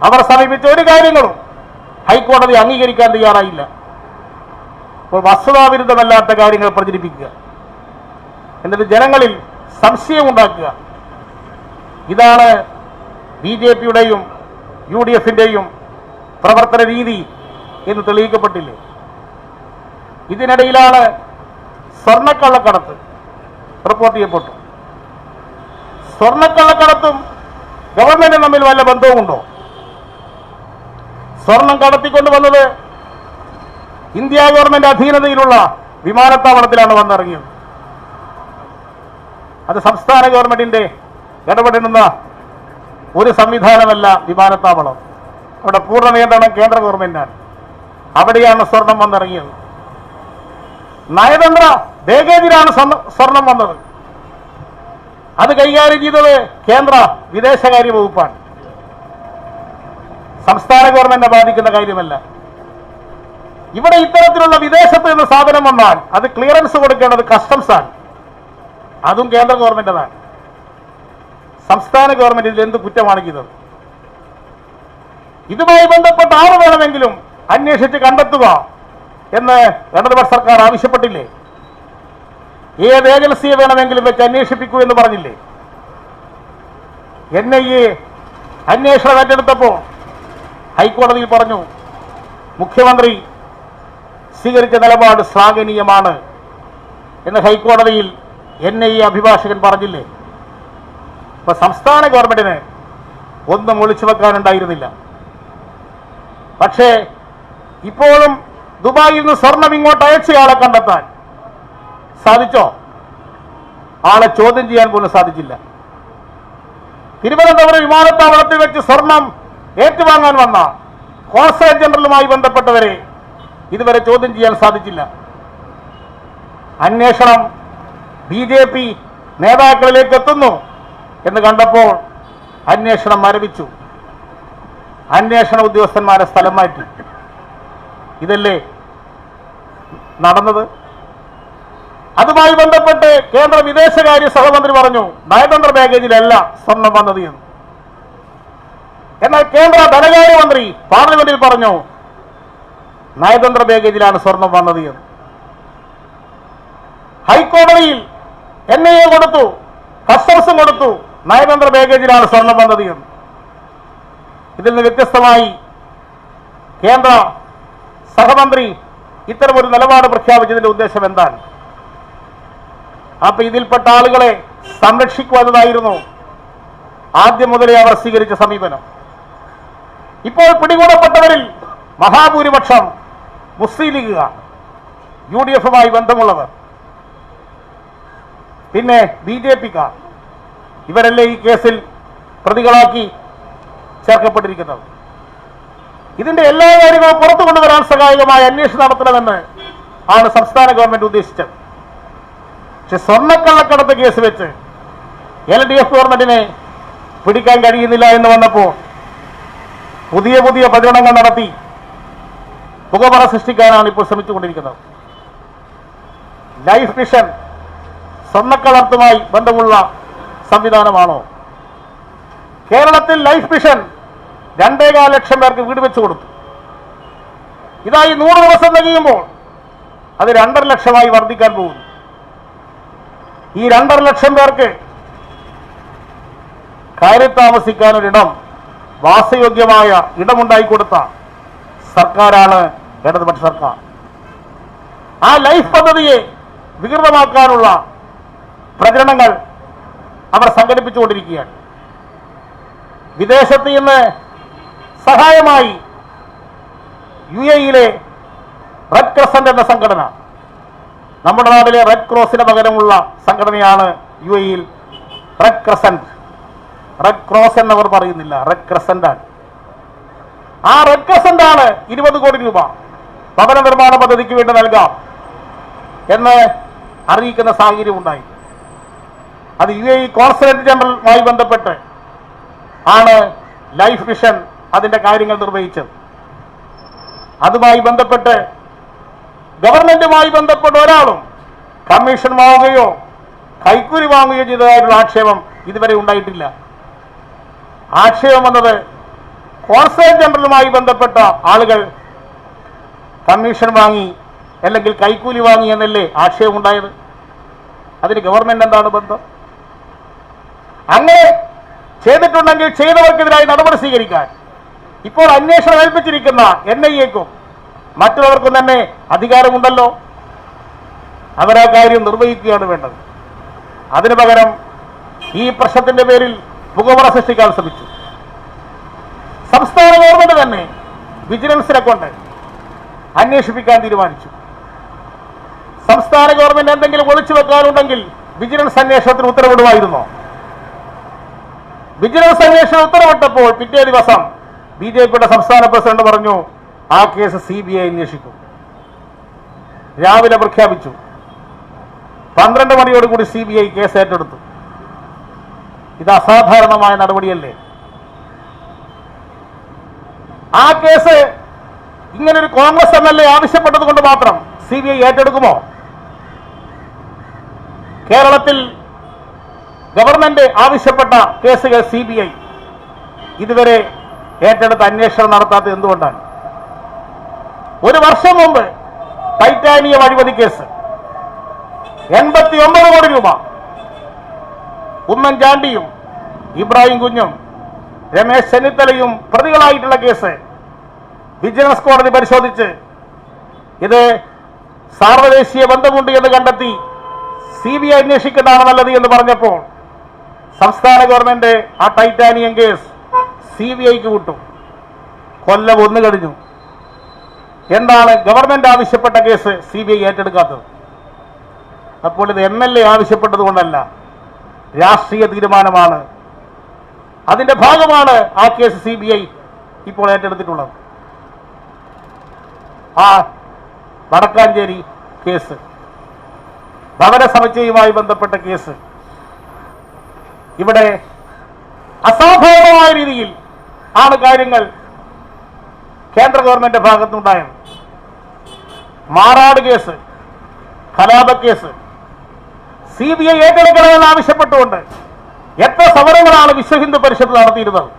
അവർ സമീപിച്ച ഒരു കാര്യങ്ങളും ഹൈക്കോടതി അംഗീകരിക്കാൻ തയ്യാറായില്ല. അപ്പോൾ വസ്തുതാവിരുദ്ധമല്ലാത്ത കാര്യങ്ങൾ പ്രചരിപ്പിക്കുക, എന്നിട്ട് ജനങ്ങളിൽ സംശയമുണ്ടാക്കുക, ഇതാണ് BJP-യുടെയും UDF-ന്റെയും പ്രവർത്തന രീതി എന്ന് തെളിയിക്കപ്പെട്ടില്ലേ? ഇതിനിടയിലാണ് സ്വർണ്ണക്കള്ളക്കടത്ത് റിപ്പോർട്ട് ചെയ്യപ്പെട്ടു. സ്വർണ്ണക്കള്ളക്കടത്തും ഗവൺമെന്റും തമ്മിൽ വല്ല ബന്ധവുമുണ്ടോ? സ്വർണം കടത്തിക്കൊണ്ടുവന്നത് ഇന്ത്യ ഗവൺമെന്റ് അധീനതയിലുള്ള വിമാനത്താവളത്തിലാണ് വന്നിറങ്ങിയത്. അത് സംസ്ഥാന ഗവൺമെന്റിന്റെ ഇടപെടുന്ന ഒരു സംവിധാനമല്ല വിമാനത്താവളം. അവിടെ പൂർണ്ണ നിയന്ത്രണം കേന്ദ്ര ഗവൺമെന്റാണ്. അവിടെയാണ് സ്വർണം വന്നിറങ്ങിയത്. നയതന്ത്ര ബാഗേജിലാണ് സ്വർണം വന്നത്. അത് കൈകാര്യം ചെയ്തത് കേന്ദ്ര വിദേശകാര്യ വകുപ്പാണ്. സംസ്ഥാന ഗവൺമെന്റിനെ ബാധിക്കുന്ന കാര്യമല്ല. ഇവിടെ ഇത്തരത്തിലുള്ള വിദേശത്ത് നിന്ന് സാധനം വന്നാൽ അത് ക്ലിയറൻസ് കൊടുക്കേണ്ടത് കസ്റ്റംസ് ആണ്. അതും കേന്ദ്ര ഗവൺമെന്റതാണ്. സംസ്ഥാന ഗവൺമെന്റ് ഇതിൽ എന്ത് കുറ്റമാണ് ചെയ്തത്? ഇതുമായി ബന്ധപ്പെട്ട ആര് വേണമെങ്കിലും അന്വേഷിച്ച് കണ്ടെത്തുക എന്ന് ഇടതുപക്ഷ സർക്കാർ ആവശ്യപ്പെട്ടില്ലേ? ഏത് ഏജൻസിയെ വേണമെങ്കിലും വെച്ച് അന്വേഷിപ്പിക്കൂ എന്ന് പറഞ്ഞില്ലേ? NIA അന്വേഷണം ഏറ്റെടുത്തപ്പോൾ ഹൈക്കോടതിയിൽ പറഞ്ഞു, മുഖ്യമന്ത്രി സ്വീകരിച്ച നിലപാട് ശ്ലാഘനീയമാണ് എന്ന് ഹൈക്കോടതിയിൽ NIA അഭിഭാഷകൻ പറഞ്ഞില്ലേ? അപ്പൊ സംസ്ഥാന ഗവൺമെന്റിന് ഒന്നും ഒളിച്ചു വെക്കാനുണ്ടായിരുന്നില്ല. പക്ഷേ ഇപ്പോഴും ദുബായിൽ നിന്ന് സ്വർണം ഇങ്ങോട്ട് അയച്ചയാളെ കണ്ടെത്താൻ സാധിച്ചോ? ആളെ ചോദ്യം ചെയ്യാൻ പോലും സാധിച്ചില്ല. തിരുവനന്തപുരം വിമാനത്താവളത്തിൽ വെച്ച് സ്വർണം ഏറ്റുവാങ്ങാൻ വന്ന കോൺസുലേറ്റ് ജനറലുമായി ബന്ധപ്പെട്ടവരെ ഇതുവരെ ചോദ്യം ചെയ്യാൻ സാധിച്ചില്ല. അന്വേഷണം BJP നേതാക്കളിലേക്ക് എത്തുന്നു എന്ന് കണ്ടപ്പോൾ അന്വേഷണം മരവിച്ചു. അന്വേഷണ ഉദ്യോഗസ്ഥന്മാരെ സ്ഥലം മാറ്റി. ഇതല്ലേ നടന്നത്? അതുമായി ബന്ധപ്പെട്ട് കേന്ദ്ര വിദേശകാര്യ സഹമന്ത്രി പറഞ്ഞു, നയതന്ത്ര ബാഗേജിലല്ല സ്വർണം വന്നത് എന്ന്. എന്നാൽ കേന്ദ്ര ധനകാര്യമന്ത്രി പാർലമെന്റിൽ പറഞ്ഞു, നയതന്ത്ര ബാഗേജിലാണ് സ്വർണം വന്നത് എന്ന്. ഹൈക്കോടതിയിൽ NIA കൊടുത്തു, കസ്റ്റംസും കൊടുത്തു, നയതന്ത്ര ബാഗേജിലാണ് സ്വർണം വന്നത് എന്ന്. ഇതിൽ നിന്ന് വ്യത്യസ്തമായി കേന്ദ്ര സഹമന്ത്രി ഇത്തരമൊരു നിലപാട് പ്രഖ്യാപിച്ചതിന്റെ ഉദ്ദേശം എന്താണ്? അപ്പൊ ഇതിൽപ്പെട്ട ആളുകളെ സംരക്ഷിക്കുക എന്നതായിരുന്നു ആദ്യം മുതലേ അവർ സ്വീകരിച്ച സമീപനം. ഇപ്പോൾ പിടികൂടപ്പെട്ടവരിൽ മഹാഭൂരിപക്ഷം മുസ്ലിം ലീഗുകാർ, UDF-മായി ബന്ധമുള്ളവർ, പിന്നെ BJP-ക്കാർ. ഇവരല്ലേ ഈ കേസിൽ പ്രതികളാക്കി ചേർക്കപ്പെട്ടിരിക്കുന്നത്. ഇതിന്റെ എല്ലാ കാര്യങ്ങളും പുറത്തു കൊണ്ടുവരാൻ സഹായകമായ അന്വേഷണം നടത്തണമെന്ന് ആണ് സംസ്ഥാന ഗവൺമെന്റ് ഉദ്ദേശിച്ചത്. പക്ഷെ സ്വർണ്ണക്കള്ളക്കടത്ത് കേസ് വെച്ച് LDF ഗവൺമെന്റിനെ പിടിക്കാൻ കഴിയുന്നില്ല എന്ന് വന്നപ്പോൾ പുതിയ പുതിയ പ്രചരണങ്ങൾ നടത്തി പുകമറ സൃഷ്ടിക്കാനാണ് ഇപ്പോൾ ശ്രമിച്ചുകൊണ്ടിരിക്കുന്നത്. ലൈഫ് മിഷൻ സ്വർണ്ണക്കടത്തുമായി ബന്ധമുള്ള സംവിധാനമാണോ? കേരളത്തിൽ ലൈഫ് മിഷൻ 2.25 ലക്ഷം പേർക്ക് വീട് വെച്ചു കൊടുത്തു. ഇതായി 100 ദിവസം തികയുമ്പോൾ അത് 2.5 ലക്ഷമായി വർദ്ധിക്കാൻ പോകുന്നു. ഈ 2.5 ലക്ഷം പേർക്ക് കയറി താമസിക്കാനൊരിടം, വാസയോഗ്യമായ ഇടമുണ്ടായിക്കൊടുത്ത സർക്കാരാണ് ഇടതുപക്ഷ സർക്കാർ. ആ ലൈഫ് പദ്ധതിയെ വികൃതമാക്കാനുള്ള പ്രചരണങ്ങൾ അവർ സംഘടിപ്പിച്ചുകൊണ്ടിരിക്കുകയാണ്. വിദേശത്ത് നിന്ന് സഹായമായി UAE-യിലെ റെഡ് ക്രസന്റ് എന്ന സംഘടന, നമ്മുടെ നാട്ടിലെ റെഡ് ക്രോസിന് പകരമുള്ള സംഘടനയാണ് UAE-യിൽ റെഡ് ക്രസന്റ്. റെഡ് ക്രോസ് എന്നവർ പറയുന്നില്ല, റെഡ് ക്രസന്റ് ആണ്. ആ റെഡ് ക്രസന്റ് ആണ് 20 കോടി രൂപ ഭവന നിർമ്മാണ പദ്ധതിക്ക് വേണ്ടി നൽകാം എന്ന് അറിയിക്കുന്ന സാഹചര്യം ഉണ്ടായി. അത് UAE കോൺസുലേറ്റ് ജനറലുമായി ബന്ധപ്പെട്ട് ആണ് ലൈഫ് മിഷൻ അതിന്റെ കാര്യങ്ങൾ നിർവഹിച്ചത്. അതുമായി ബന്ധപ്പെട്ട് ഗവൺമെന്റുമായി ബന്ധപ്പെട്ട ഒരാളും കമ്മീഷൻ വാങ്ങുകയോ കൈക്കൂലി വാങ്ങുകയോ ചെയ്തതായിട്ടുള്ള ആക്ഷേപം ഇതുവരെ ഉണ്ടായിട്ടില്ല. ആക്ഷേപം വന്നത് കോൺസുലേറ്റ് ജനറലുമായി ബന്ധപ്പെട്ട ആളുകൾ കമ്മീഷൻ വാങ്ങി അല്ലെങ്കിൽ കൈക്കൂലി വാങ്ങി എന്നല്ലേ ആക്ഷേപം ഉണ്ടായത്. അതിന് ഗവൺമെന്റ് എന്താണ് ബന്ധം? അങ്ങനെ ചെയ്തിട്ടുണ്ടെങ്കിൽ ചെയ്തവർക്കെതിരായി നടപടി സ്വീകരിക്കാൻ ഇപ്പോൾ അന്വേഷണം ഏൽപ്പിച്ചിരിക്കുന്ന NIA-ക്കും മറ്റുള്ളവർക്കും തന്നെ അധികാരമുണ്ടല്ലോ. അവരാ കാര്യം നിർവഹിക്കുകയാണ് വേണ്ടത്. അതിനു പകരം ഈ പ്രശ്നത്തിന്റെ പേരിൽ പുകമറ സൃഷ്ടിക്കാൻ ശ്രമിച്ചു. സംസ്ഥാന ഗവൺമെന്റ് തന്നെ വിജിലൻസിനെ കൊണ്ട് അന്വേഷിപ്പിക്കാൻ തീരുമാനിച്ചു. സംസ്ഥാന ഗവൺമെന്റ് എന്തെങ്കിലും ഒളിച്ചു വെക്കാനുണ്ടെങ്കിൽ വിജിലൻസ് അന്വേഷണത്തിന് ഉത്തരവിടുമായിരുന്നോ? വിജിലൻസ് അന്വേഷണം ഉത്തരവിട്ടപ്പോൾ പിറ്റേ ദിവസം BJP-യുടെ സംസ്ഥാന പ്രസിഡന്റ് പറഞ്ഞു ആ കേസ് CBI അന്വേഷിക്കും. രാവിലെ പ്രഖ്യാപിച്ചു. 12 മണിയോടുകൂടി CBI കേസ് ഏറ്റെടുത്തു. ഇത് അസാധാരണമായ നടപടിയല്ലേ? ആ കേസ് ഇങ്ങനൊരു കോൺഗ്രസ് MLA ആവശ്യപ്പെട്ടത് കൊണ്ട് മാത്രം CBI ഏറ്റെടുക്കുമോ? കേരളത്തിൽ ഗവൺമെന്റ് ആവശ്യപ്പെട്ട കേസുകൾ CBI ഇതുവരെ ഏറ്റെടുത്ത് അന്വേഷണം നടത്താത്തത് എന്തുകൊണ്ടാണ്? 1 വർഷം മുമ്പ് ടൈറ്റാനിയം അഴിമതി കേസ് 89 കോടി രൂപ ഉമ്മൻചാണ്ടിയും ഇബ്രാഹിം കുഞ്ഞും രമേശ് ചെന്നിത്തലയും പ്രതികളായിട്ടുള്ള കേസ് വിജിലൻസ് കോടതി പരിശോധിച്ച് ഇത് സാർവദേശീയ ബന്ധമുണ്ട് എന്ന് കണ്ടെത്തി CBI അന്വേഷിക്കുന്നതാണ് നല്ലത് എന്ന് പറഞ്ഞപ്പോൾ സംസ്ഥാന ഗവൺമെന്റ് ആ ടൈറ്റാനിയം കേസ് CBI-ക്ക് വിട്ടു. കൊല്ലം 1 കഴിഞ്ഞു. എന്താണ് ഗവൺമെന്റ് ആവശ്യപ്പെട്ട കേസ് CBI ഏറ്റെടുക്കാത്തത്? അപ്പോൾ ഇത് MLA ആവശ്യപ്പെട്ടത് കൊണ്ടല്ല, രാഷ്ട്രീയ തീരുമാനമാണ്. അതിന്റെ ഭാഗമാണ് ആ കേസ് CBI ഇപ്പോൾ ഏറ്റെടുത്തിട്ടുള്ളത്. ആ വടക്കാഞ്ചേരി കേസ്, ഭവന സമുച്ചയവുമായി ബന്ധപ്പെട്ട കേസ്, ഇവിടെ അസാധാരണമായ രീതിയിൽ ആണ് കാര്യങ്ങൾ കേന്ദ്ര ഗവൺമെന്റ് ഭാഗത്തുനിന്നുണ്ടായത്. മാറാട് കേസ്, കലാപക്കേസ് CBI ഏറ്റെടുക്കണമെന്ന് ആവശ്യപ്പെട്ടുകൊണ്ട് എത്ര സമരങ്ങളാണ് വിശ്വ ഹിന്ദു പരിഷത്ത് നടത്തിയിരുന്നത്.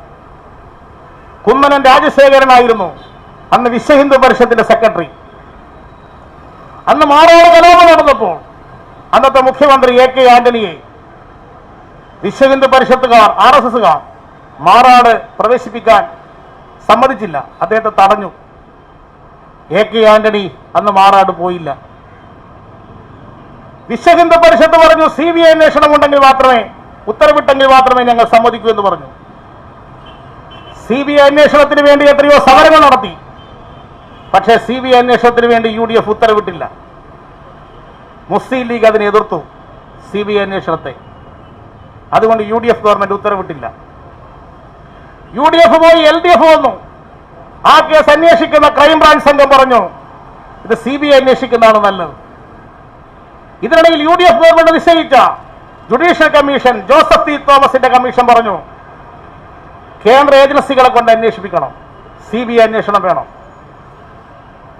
കുമ്മനം രാജശേഖരനായിരുന്നു അന്ന് വിശ്വ ഹിന്ദു പരിഷത്തിന്റെ സെക്രട്ടറി. അന്ന് മാറാട് കലാപം നടന്നപ്പോൾ അന്നത്തെ മുഖ്യമന്ത്രി AK ആന്റണിയെ വിശ്വ ഹിന്ദു പരിഷത്തുകാർ, RSSകാർ മാറാട് പ്രവേശിപ്പിക്കാൻ സമ്മതിച്ചില്ല. അദ്ദേഹത്തെ തടഞ്ഞു. AK ആന്റണി അന്ന് മാറാട് പോയില്ല. വിശ്വ ഹിന്ദു പരിഷത്ത് പറഞ്ഞു CBI അന്വേഷണം ഉണ്ടെങ്കിൽ മാത്രമേ, ഉത്തരവിട്ടെങ്കിൽ മാത്രമേ ഞങ്ങൾ സമ്മതിക്കൂ എന്ന് പറഞ്ഞു. CBI അന്വേഷണത്തിന് വേണ്ടി എത്രയോ സമരങ്ങൾ നടത്തി. പക്ഷേ CBI അന്വേഷണത്തിന് വേണ്ടി UDF ഉത്തരവിട്ടില്ല. മുസ്ലിം ലീഗ് അതിനെ എതിർത്തു, CBI അന്വേഷണത്തെ. അതുകൊണ്ട് UDF ഗവൺമെന്റ് ഉത്തരവിട്ടില്ല. UDF പോയി LDF വന്നു. ആ കേസ് അന്വേഷിക്കുന്ന ക്രൈംബ്രാഞ്ച് സംഘം പറഞ്ഞു ഇത് CBI അന്വേഷിക്കുന്നതാണ് നല്ലത്. ഇതിനിടയിൽ UDF ഗവൺമെന്റ് നിശ്ചയിച്ച ജുഡീഷ്യൽ കമ്മീഷൻ, ജോസഫ് T. തോമസിന്റെ കമ്മീഷൻ പറഞ്ഞു കേന്ദ്ര ഏജൻസികളെ കൊണ്ട് അന്വേഷിപ്പിക്കണം, CBI അന്വേഷണം വേണം.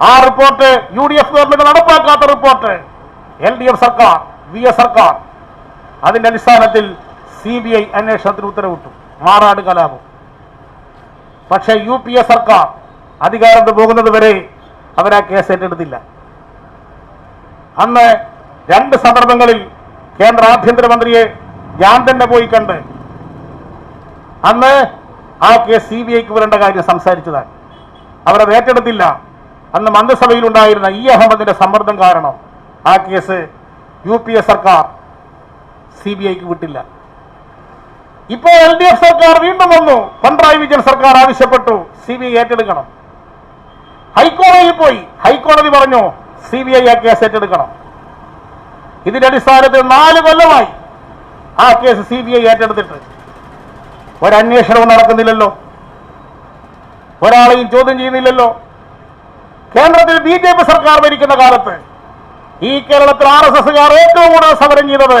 ആ റിപ്പോർട്ട് UDF ഗവൺമെന്റ് നടപ്പാക്കാത്ത റിപ്പോർട്ട് LDF സർക്കാർ, VS സർക്കാർ, അതിന്റെ അടിസ്ഥാനത്തിൽ CBI അന്വേഷണത്തിന് ഉത്തരവിട്ടു. മാറാട് കലാപം. പക്ഷേ UPA സർക്കാർ അധികാരത്തിൽ പോകുന്നത് വരെ അവരാ കേസ് ഏറ്റെടുത്തില്ല. അന്ന് 2 സന്ദർഭങ്ങളിൽ കേന്ദ്ര ആഭ്യന്തരമന്ത്രിയെ ഞാൻ തന്നെ പോയി കണ്ട് അന്ന് ആ കേസ് CBIക്ക് വരേണ്ട കാര്യം സംസാരിച്ചതാണ്. അവരത് ഏറ്റെടുത്തില്ല. അന്ന് മന്ത്രിസഭയിലുണ്ടായിരുന്ന അഹമ്മദിന്റെ സമ്മർദ്ദം കാരണം ആ കേസ് UPA സർക്കാർ CBIക്ക് വിട്ടില്ല. ഇപ്പോൾ LDF സർക്കാർ വീണ്ടും വന്നു. പിണറായി വിജയൻ സർക്കാർ ആവശ്യപ്പെട്ടു CBI ഏറ്റെടുക്കണം. ഹൈക്കോടതിയിൽ പോയി. ഹൈക്കോടതി പറഞ്ഞു CBI ആ കേസ് ഏറ്റെടുക്കണം. ഇതിന്റെ അടിസ്ഥാനത്തിൽ 4 കൊല്ലമായി ആ കേസ് CBI ഏറ്റെടുത്തിട്ട് ഒരന്വേഷണവും നടക്കുന്നില്ലല്ലോ, ഒരാളെയും ചോദ്യം ചെയ്യുന്നില്ലല്ലോ. കേന്ദ്രത്തിൽ BJP സർക്കാർ ഭരിക്കുന്ന കാലത്ത് ഈ കേരളത്തിൽ RSSകാർ ഏറ്റവും കൂടുതൽ സമരം ചെയ്തത്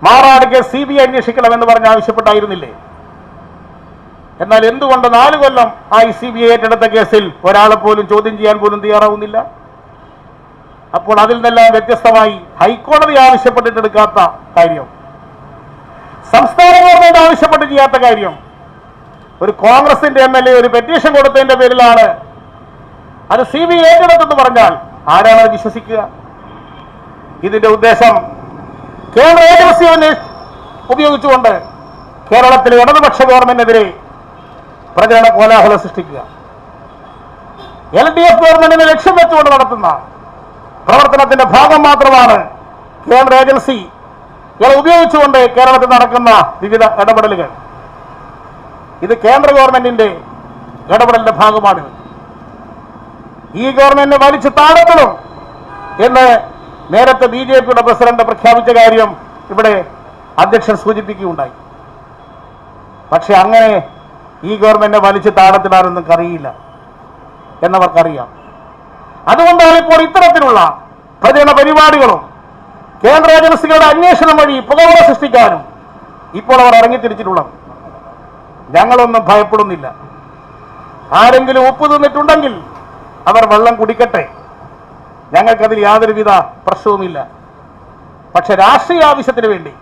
മാറാട് കേസ് CBI അന്വേഷിക്കണമെന്ന് പറഞ്ഞ് ആവശ്യപ്പെട്ടായിരുന്നില്ലേ? എന്നാൽ എന്തുകൊണ്ട് 4 കൊല്ലം ആ CBI ഏറ്റെടുത്ത കേസിൽ ഒരാളെ പോലും ചോദ്യം ചെയ്യാൻ പോലും തയ്യാറാവുന്നില്ല? അപ്പോൾ അതിൽ നിന്നെല്ലാം വ്യത്യസ്തമായി ഹൈക്കോടതി ആവശ്യപ്പെട്ടിട്ടെടുക്കാത്ത കാര്യം, സംസ്ഥാന ഗവൺമെന്റ് ആവശ്യപ്പെട്ട് ചെയ്യാത്ത കാര്യം, ഒരു കോൺഗ്രസിന്റെ MLA ഒരു പെറ്റീഷൻ കൊടുത്തതിന്റെ പേരിലാണ് അത് CBI ഏറ്റെടുത്തെന്ന് പറഞ്ഞാൽ ആരാണ് അത് വിശ്വസിക്കുക? ഇതിന്റെ ഉദ്ദേശം കേന്ദ്ര ഏജൻസിയെ ഉപയോഗിച്ചുകൊണ്ട് കേരളത്തിലെ ഇടതുപക്ഷ ഗവൺമെന്റിനെതിരെ പ്രചരണ കോലാഹലം സൃഷ്ടിക്കുക. LDF ഗവൺമെന്റിനെ ലക്ഷ്യം വെച്ചുകൊണ്ട് നടത്തുന്ന പ്രവർത്തനത്തിന്റെ ഭാഗം മാത്രമാണ് കേന്ദ്ര ഏജൻസികളെ ഉപയോഗിച്ചുകൊണ്ട് കേരളത്തിൽ നടക്കുന്ന വിവിധ ഇടപെടലുകൾ. ഇത് കേന്ദ്ര ഗവൺമെന്റിന്റെ ഇടപെടലിന്റെ ഭാഗമാണിത്. ഈ ഗവൺമെന്റിനെ വലിച്ചു താഴെപ്പെടും എന്ന് നേരത്തെ BJPയുടെ പ്രസിഡന്റ് പ്രഖ്യാപിച്ച കാര്യം ഇവിടെ അധ്യക്ഷൻ സൂചിപ്പിക്കുകയുണ്ടായി. പക്ഷെ അങ്ങനെ ഈ ഗവൺമെന്റിനെ വലിച്ചു താഴത്തിടാനൊന്നും കഴിയില്ല എന്നവർക്കറിയാം. അതുകൊണ്ടാണ് ഇപ്പോൾ ഇത്തരത്തിലുള്ള പ്രചരണ പരിപാടികളും കേന്ദ്ര ഏജൻസികളുടെ അന്വേഷണം വഴി പുകമറ സൃഷ്ടിക്കാനും ഇപ്പോൾ അവർ ഇറങ്ങിത്തിരിച്ചിട്ടുള്ളത്. ഞങ്ങളൊന്നും ഭയപ്പെടുന്നില്ല. ആരെങ്കിലും ഉപ്പ് തിന്നിട്ടുണ്ടെങ്കിൽ അവർ വെള്ളം കുടിക്കട്ടെ, ഞങ്ങൾക്കതിൽ യാതൊരുവിധ പ്രശ്നവുമില്ല. പക്ഷെ രാഷ്ട്രീയ ആവശ്യത്തിന് വേണ്ടി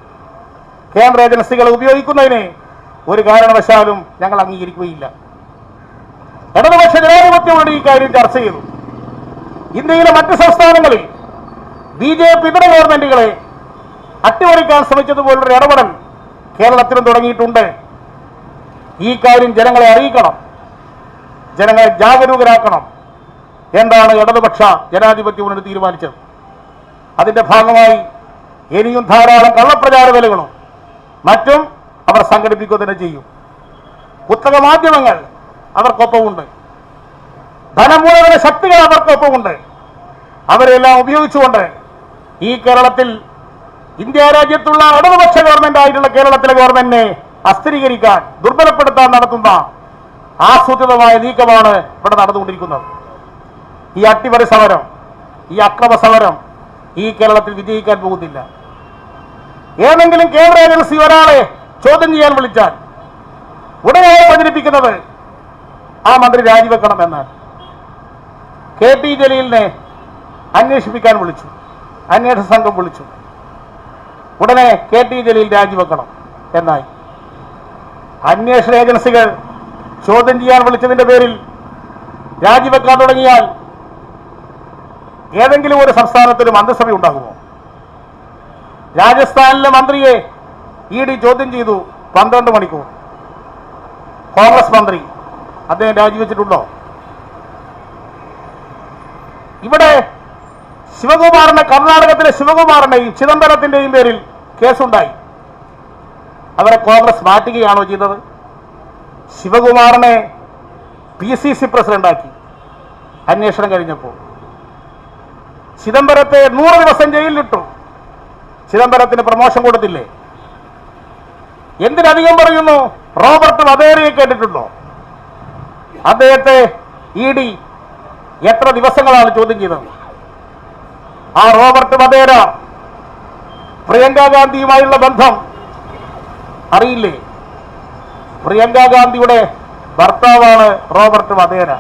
കേന്ദ്ര ഏജൻസികളെ ഉപയോഗിക്കുന്നതിനെ ഒരു കാരണവശാലും ഞങ്ങൾ അംഗീകരിക്കുകയില്ല. ഇടതുപക്ഷ ജനാധിപത്യത്തോട് ഈ കാര്യം ചർച്ച ചെയ്തു. ഇന്ത്യയിലെ മറ്റ് സംസ്ഥാനങ്ങളിൽ BJP ഇതര ഗവൺമെന്റുകളെ അട്ടിമറിക്കാൻ ശ്രമിച്ചതുപോലൊരു ഇടപെടൽ കേരളത്തിലും തുടങ്ങിയിട്ടുണ്ട്. ഈ കാര്യം ജനങ്ങളെ അറിയിക്കണം, ജനങ്ങളെ ജാഗരൂകരാക്കണം. എന്താണ് ഇടതുപക്ഷ ജനാധിപത്യ മുന്നണി തീരുമാനിച്ചത്? അതിന്റെ ഭാഗമായി ഇനിയും ധാരാളം കള്ളപ്രചാര വേലകളും മറ്റും അവർ സംഘടിപ്പിക്കുക തന്നെ ചെയ്യും. പുസ്തക മാധ്യമങ്ങൾ അവർക്കൊപ്പമുണ്ട്, ധനമൂലധന ശക്തികൾ അവർക്കൊപ്പമുണ്ട്. അവരെല്ലാം ഉപയോഗിച്ചുകൊണ്ട് ഈ കേരളത്തിൽ ഇന്ത്യ രാജ്യത്തുള്ള ഇടതുപക്ഷ ഗവൺമെന്റ് ആയിട്ടുള്ള കേരളത്തിലെ ഗവൺമെന്റിനെ അസ്ഥിരീകരിക്കാൻ, ദുർബലപ്പെടുത്താൻ നടത്തുന്ന ആസൂത്രിതമായ നീക്കമാണ് ഇവിടെ നടന്നുകൊണ്ടിരിക്കുന്നത്. ഈ അട്ടിമറി സമരം, ഈ അക്രമ സമരം ഈ കേരളത്തിൽ വിജയിക്കാൻ പോകുന്നില്ല. ഏതെങ്കിലും കേന്ദ്ര ഏജൻസി ഒരാളെ ചോദ്യം ചെയ്യാൻ വിളിച്ചാൽ ഉടനെ പ്രചരിപ്പിക്കുന്നത് ആ മന്ത്രി രാജിവെക്കണം എന്നാണ്. KT ജലീലിനെ അന്വേഷിപ്പിക്കാൻ വിളിച്ചു, അന്വേഷണ സംഘം വിളിച്ചു, ഉടനെ KT ജലീൽ രാജിവെക്കണം എന്നായി. അന്വേഷണ ഏജൻസികൾ ചോദ്യം ചെയ്യാൻ വിളിച്ചതിന്റെ പേരിൽ രാജിവെക്കാൻ തുടങ്ങിയാൽ ഏതെങ്കിലും ഒരു സംസ്ഥാനത്തൊരു മന്ത്രിസഭ ഉണ്ടാകുമോ? രാജസ്ഥാനിലെ മന്ത്രിയെ ED ചോദ്യം ചെയ്തു 12 മണിക്കൂർ. കോൺഗ്രസ് മന്ത്രി, അദ്ദേഹം രാജിവെച്ചിട്ടുണ്ടോ? ഇവിടെ ശിവകുമാറിനെ, കർണാടകത്തിലെ ശിവകുമാറിന്റെയും ചിദംബരത്തിന്റെയും പേരിൽ കേസുണ്ടായി. അവരെ കോൺഗ്രസ് മാറ്റുകയാണോ ചെയ്തത്? ശിവകുമാറിനെ PCC പ്രസിഡന്റാക്കി അന്വേഷണം കഴിഞ്ഞപ്പോൾ. ചിദംബരത്തെ 100 ദിവസം ജയിലിലിട്ടു. ചിദംബരത്തിന് പ്രമോഷൻ കൊടുത്തില്ലേ? എന്തിനധികം പറയുന്നു, റോബർട്ട് വധേരയെ കേട്ടിട്ടുണ്ടോ? അദ്ദേഹത്തെ ED എത്ര ദിവസങ്ങളാണ് ചോദ്യം ചെയ്തത്? ആ റോബർട്ട് വധേര പ്രിയങ്ക ഗാന്ധിയുമായുള്ള ബന്ധം അറിയില്ലേ? പ്രിയങ്ക ഗാന്ധിയുടെ ഭർത്താവാണ് റോബർട്ട് വധേര.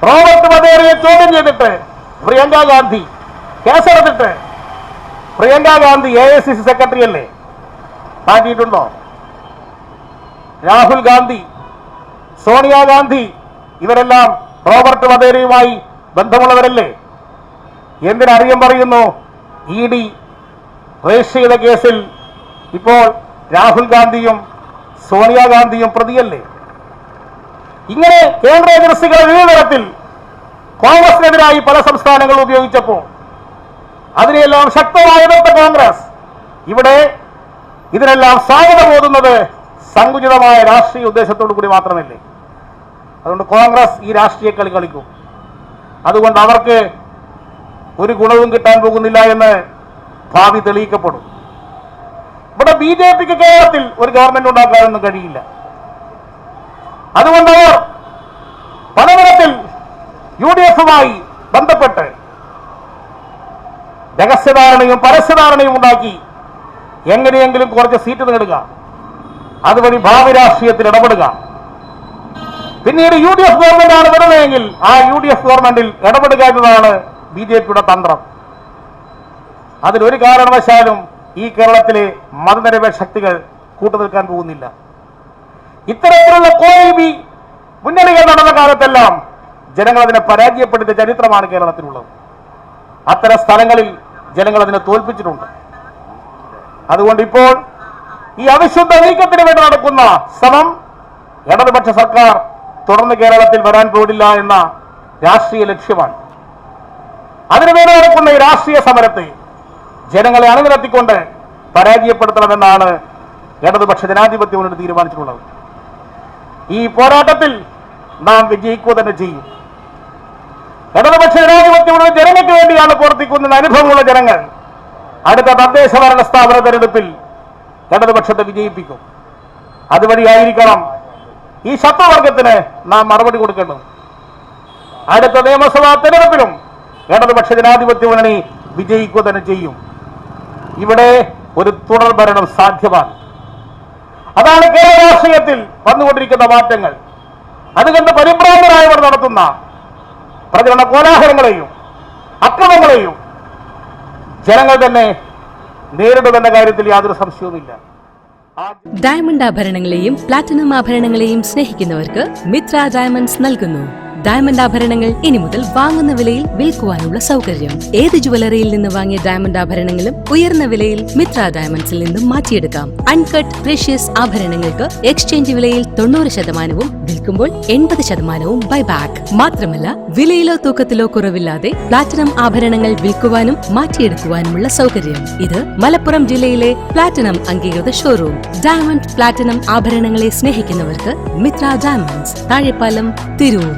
റോബർട്ട് വധേരയെ ചോദ്യം ചെയ്തിട്ട് പ്രിയങ്ക ഗാന്ധി കേസെടുത്തിട്ട് പ്രിയങ്ക ഗാന്ധി AICC സെക്രട്ടറി അല്ലേ? മാറ്റിയിട്ടുണ്ടോ? രാഹുൽ ഗാന്ധി, സോണിയാഗാന്ധി ഇവരെല്ലാം റോബർട്ട് വധേരയുമായി ബന്ധമുള്ളവരല്ലേ? എന്തിനറിയം പറയുന്നു ED രജിസ്റ്റർ ചെയ്ത കേസിൽ ഇപ്പോൾ രാഹുൽ ഗാന്ധിയും സോണിയാഗാന്ധിയും പ്രതിയല്ലേ? ഇങ്ങനെ കേന്ദ്ര ഏജൻസികൾ വിവിധ തരത്തിൽ കോൺഗ്രസിനെതിരായി പല സംസ്ഥാനങ്ങളും ഉപയോഗിച്ചപ്പോൾ അതിനെല്ലാം ശക്തമായി എതിർത്ത കോൺഗ്രസ് ഇവിടെ ഇതിനെല്ലാം സാധ്യത ബോധുന്നത് സങ്കുചിതമായ രാഷ്ട്രീയ ഉദ്ദേശത്തോടു കൂടി മാത്രമല്ലേ? അതുകൊണ്ട് കോൺഗ്രസ് ഈ രാഷ്ട്രീയ കളി കളിക്കും. അതുകൊണ്ട് അവർക്ക് ഒരു ഗുണവും കിട്ടാൻ പോകുന്നില്ല എന്ന് ഭാവി തെളിയിക്കപ്പെടും. ഇവിടെ BJPക്ക് കേരളത്തിൽ ഒരു ഗവൺമെന്റ് ഉണ്ടാക്കാനൊന്നും കഴിയില്ല. അതുകൊണ്ട് അവർ പലതരത്തിൽ UDF-മായി ബന്ധപ്പെട്ട് രഹസ്യധാരണയും പരസ്യധാരണയും ഉണ്ടാക്കി എങ്ങനെയെങ്കിലും കുറച്ച് സീറ്റ് നേടുക, അതുവഴി ഭാവി രാഷ്ട്രീയത്തിൽ ഇടപെടുക. പിന്നീട് UDF ഗവൺമെന്റാണ് വരുന്നതെങ്കിൽ ആ UDF ഗവൺമെന്റിൽ ഇടപെടുക എന്നതാണ് BJPയുടെ തന്ത്രം. അതിലൊരു കാരണവശാലും ഈ കേരളത്തിലെ മതനിരപേക്ഷ ശക്തികൾ കൂട്ടുനിൽക്കാൻ പോകുന്നില്ല. ഇത്തരത്തിലുള്ള കോയിബി മുന്നണികൾ നടന്ന കാലത്തെല്ലാം ജനങ്ങൾ അതിനെ പരാജയപ്പെടുത്തിയ ചരിത്രമാണ് കേരളത്തിലുള്ളത്. അത്തരം സ്ഥലങ്ങളിൽ ജനങ്ങൾ അതിനെ തോൽപ്പിച്ചിട്ടുണ്ട്. അതുകൊണ്ട് ഇപ്പോൾ ഈ അവിശുദ്ധ നീക്കത്തിന് വേണ്ടി നടക്കുന്ന ശ്രമം ഇടതുപക്ഷ സർക്കാർ തുടർന്ന് കേരളത്തിൽ വരാൻ പോടില്ല എന്ന രാഷ്ട്രീയ ലക്ഷ്യമാണ്. അതിനുവേണ്ടി നടക്കുന്ന ഈ രാഷ്ട്രീയ സമരത്തെ ജനങ്ങളെ അണിനിരത്തിക്കൊണ്ട് പരാജയപ്പെടുത്തണമെന്നാണ് ഇടതുപക്ഷ ജനാധിപത്യ മുന്നണി തീരുമാനിച്ചിട്ടുള്ളത്. ഈ പോരാട്ടത്തിൽ നാം വിജയിക്കുക തന്നെ ചെയ്യും. ഇടതുപക്ഷ ജനാധിപത്യ മുന്നണി ജനങ്ങൾക്ക് വേണ്ടിയാണ് പ്രവർത്തിക്കുന്ന അനുഭവമുള്ള ജനങ്ങൾ അടുത്ത തദ്ദേശ ഭരണ സ്ഥാപന തെരഞ്ഞെടുപ്പിൽ ഇടതുപക്ഷത്തെ വിജയിപ്പിക്കും. അതുവഴിയായിരിക്കണം ഈ ശത്രുവർഗത്തിന് നാം മറുപടി കൊടുക്കേണ്ടത്. അടുത്ത നിയമസഭാ തെരഞ്ഞെടുപ്പിലും ഇടതുപക്ഷ ജനാധിപത്യ മുന്നണി വിജയിക്കുക തന്നെ ചെയ്യും. ഇവിടെ ഒരു തുടർ ഭരണം സാധ്യമാണ്. അതാണ് കേരള രാഷ്ട്രീയത്തിൽ വന്നുകൊണ്ടിരിക്കുന്ന മാറ്റങ്ങൾ. അതുകൊണ്ട് പരിഭ്രാന്തരായവർ നടത്തുന്ന പ്രചരണ കോലാഹലങ്ങളെയും അക്രമങ്ങളെയും ജനങ്ങൾ തന്നെ നേരിടുമെന്ന കാര്യത്തിൽ യാതൊരു സംശയവുമില്ല. ഡയമണ്ട് ആഭരണങ്ങളെയും പ്ലാറ്റിനം ആഭരണങ്ങളെയും സ്നേഹിക്കുന്നവർക്ക് മിത്ര ഡയമണ്ട്സ് നൽകുന്നു ഡയമണ്ട് ആഭരണങ്ങൾ ഇനി മുതൽ വാങ്ങുന്ന വിലയിൽ വിൽക്കുവാനുള്ള സൗകര്യം. ഏത് ജുവലറിയിൽ നിന്ന് വാങ്ങിയ ഡയമണ്ട് ആഭരണങ്ങളും ഉയർന്ന വിലയിൽ മിത്ര ഡയമണ്ട്സിൽ നിന്നും മാറ്റിയെടുക്കാം. അൺകട്ട് പ്രഷ്യസ് ആഭരണങ്ങൾക്ക് എക്സ്ചേഞ്ച് വിലയിൽ 90%, വിൽക്കുമ്പോൾ 80% ബൈബാക്ക്. മാത്രമല്ല വിലയിലോ തൂക്കത്തിലോ കുറവില്ലാതെ പ്ലാറ്റിനം ആഭരണങ്ങൾ വിൽക്കുവാനും മാറ്റിയെടുക്കുവാനുമുള്ള സൗകര്യം. ഇത് മലപ്പുറം ജില്ലയിലെ പ്ലാറ്റിനം അംഗീകൃത ഷോറൂം. ഡയമണ്ട് പ്ലാറ്റിനം ആഭരണങ്ങളെ സ്നേഹിക്കുന്നവർക്ക് മിത്ര ഡയമണ്ട്സ്, താഴെപ്പാലം, തിരൂർ.